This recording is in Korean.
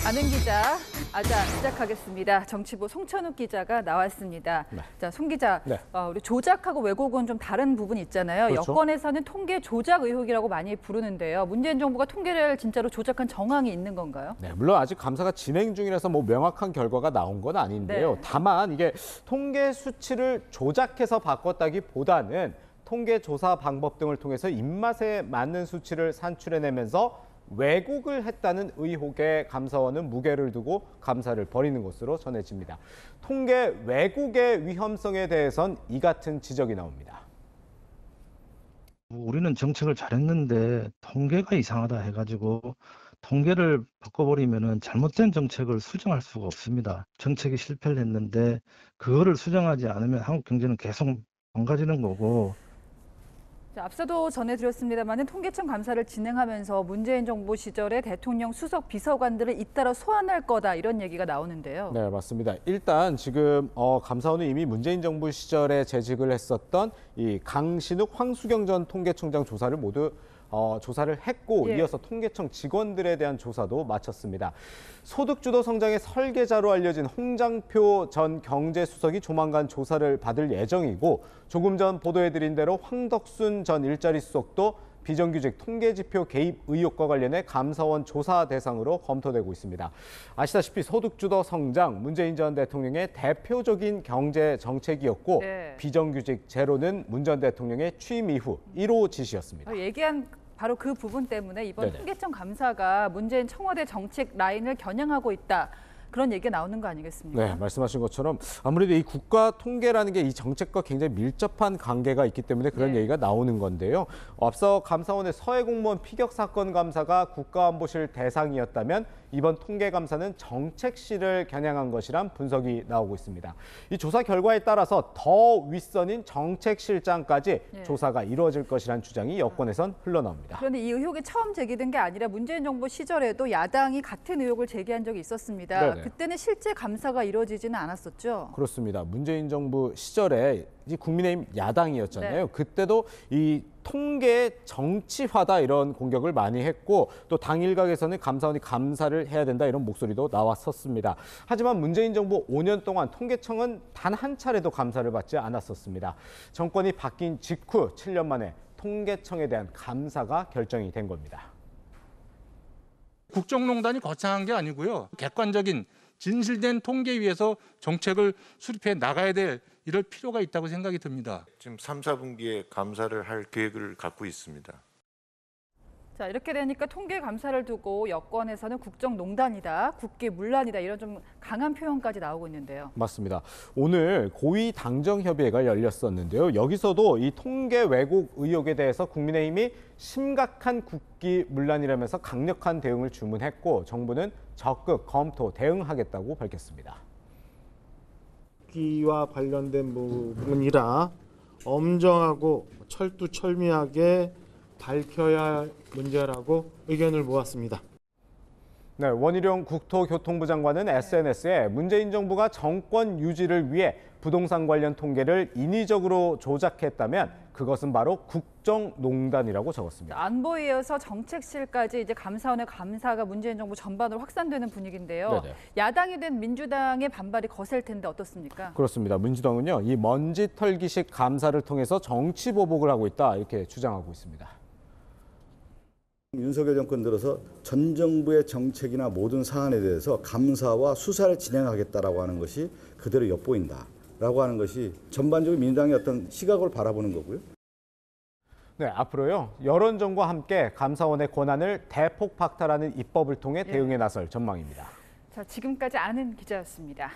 아는 기자, 시작하겠습니다. 정치부 송천욱 기자가 나왔습니다. 네. 자, 송 기자, 네. 우리 조작하고 왜곡은 좀 다른 부분이 있잖아요. 그렇죠. 여권에서는 통계 조작 의혹이라고 많이 부르는데요. 문재인 정부가 통계를 진짜로 조작한 정황이 있는 건가요? 네, 물론 아직 감사가 진행 중이라서 명확한 결과가 나온 건 아닌데요. 네. 다만 이게 통계 수치를 조작해서 바꿨다기보다는 통계 조사 방법 등을 통해서 입맛에 맞는 수치를 산출해내면서 왜곡을 했다는 의혹에 감사원은 무게를 두고 감사를 벌이는 것으로 전해집니다. 통계 왜곡의 위험성에 대해선 이 같은 지적이 나옵니다. 우리는 정책을 잘했는데 통계가 이상하다 해가지고 통계를 바꿔버리면은 잘못된 정책을 수정할 수가 없습니다. 정책이 실패를 했는데 그거를 수정하지 않으면 한국 경제는 계속 망가지는 거고. 자, 앞서도 전해드렸습니다만 통계청 감사를 진행하면서 문재인 정부 시절에 대통령 수석 비서관들을 잇따라 소환할 거다 이런 얘기가 나오는데요. 네, 맞습니다. 일단 지금 감사원은 이미 문재인 정부 시절에 재직을 했었던 이 강신욱, 황수경 전 통계청장 조사를 모두 조사를 했고 예. 이어서 통계청 직원들에 대한 조사도 마쳤습니다. 소득주도 성장의 설계자로 알려진 홍장표 전 경제수석이 조만간 조사를 받을 예정이고 조금 전 보도해드린 대로 황덕순 전 일자리 수석도 비정규직 통계지표 개입 의혹과 관련해 감사원 조사 대상으로 검토되고 있습니다. 아시다시피 소득주도 성장, 문재인 전 대통령의 대표적인 경제 정책이었고 네. 비정규직 제로는 문 전 대통령의 취임 이후 1호 지시였습니다. 얘기한 바로 그 부분 때문에 이번 네네. 통계청 감사가 문재인 청와대 정책 라인을 겨냥하고 있다. 그런 얘기가 나오는 거 아니겠습니까? 네, 말씀하신 것처럼 아무래도 이 국가 통계라는 게 이 정책과 굉장히 밀접한 관계가 있기 때문에 그런 네. 얘기가 나오는 건데요. 앞서 감사원의 서해 공무원 피격 사건 감사가 국가안보실 대상이었다면 이번 통계 감사는 정책실을 겨냥한 것이란 분석이 나오고 있습니다. 이 조사 결과에 따라서 더 윗선인 정책실장까지 네. 조사가 이루어질 것이란 주장이 여권에선 흘러나옵니다. 그런데 이 의혹이 처음 제기된 게 아니라 문재인 정부 시절에도 야당이 같은 의혹을 제기한 적이 있었습니다. 네네. 그때는 실제 감사가 이루어지지는 않았었죠. 그렇습니다. 문재인 정부 시절에 이 국민의힘 야당이었잖아요. 네. 그때도 이 통계 정치화다 이런 공격을 많이 했고 또 당 일각에서는 감사원이 감사를 해야 된다 이런 목소리도 나왔었습니다. 하지만 문재인 정부 5년 동안 통계청은 단 한 차례도 감사를 받지 않았었습니다. 정권이 바뀐 직후 7년 만에 통계청에 대한 감사가 결정이 된 겁니다. 국정농단이 거창한 게 아니고요. 객관적인 진실된 통계 위에서 정책을 수립해 나가야 될 이럴 필요가 있다고 생각이 듭니다. 지금 3, 4분기에 감사를 할 계획을 갖고 있습니다. 자, 이렇게 되니까 통계 감사를 두고 여권에서는 국정농단이다, 국기문란이다 이런 좀 강한 표현까지 나오고 있는데요. 맞습니다. 오늘 고위당정협의회가 열렸었는데요. 여기서도 이 통계 왜곡 의혹에 대해서 국민의힘이 심각한 국기문란이라면서 강력한 대응을 주문했고 정부는 적극 검토, 대응하겠다고 밝혔습니다. 국기와 관련된 부분이라 엄정하고 철두철미하게 밝혀야 할 문제라고 의견을 모았습니다. 네, 원희룡 국토교통부 장관은 SNS에 문재인 정부가 정권 유지를 위해 부동산 관련 통계를 인위적으로 조작했다면 그것은 바로 국정농단이라고 적었습니다. 안보에 이어서 정책실까지 이제 감사원의 감사가 문재인 정부 전반으로 확산되는 분위기인데요. 네네. 야당이 된 민주당의 반발이 거셀 텐데 어떻습니까? 그렇습니다. 민주당은요, 이 먼지 털기식 감사를 통해서 정치 보복을 하고 있다 이렇게 주장하고 있습니다. 윤석열 정권 들어서 전 정부의 정책이나 모든 사안에 대해서 감사와 수사를 진행하겠다라고 하는 것이 그대로 엿보인다라고 하는 것이 전반적으로 민주당의 어떤 시각을 바라보는 거고요. 네, 앞으로요 여론전과 함께 감사원의 권한을 대폭 박탈하는 입법을 통해 대응에 나설 전망입니다. 자, 지금까지 아는 기자였습니다.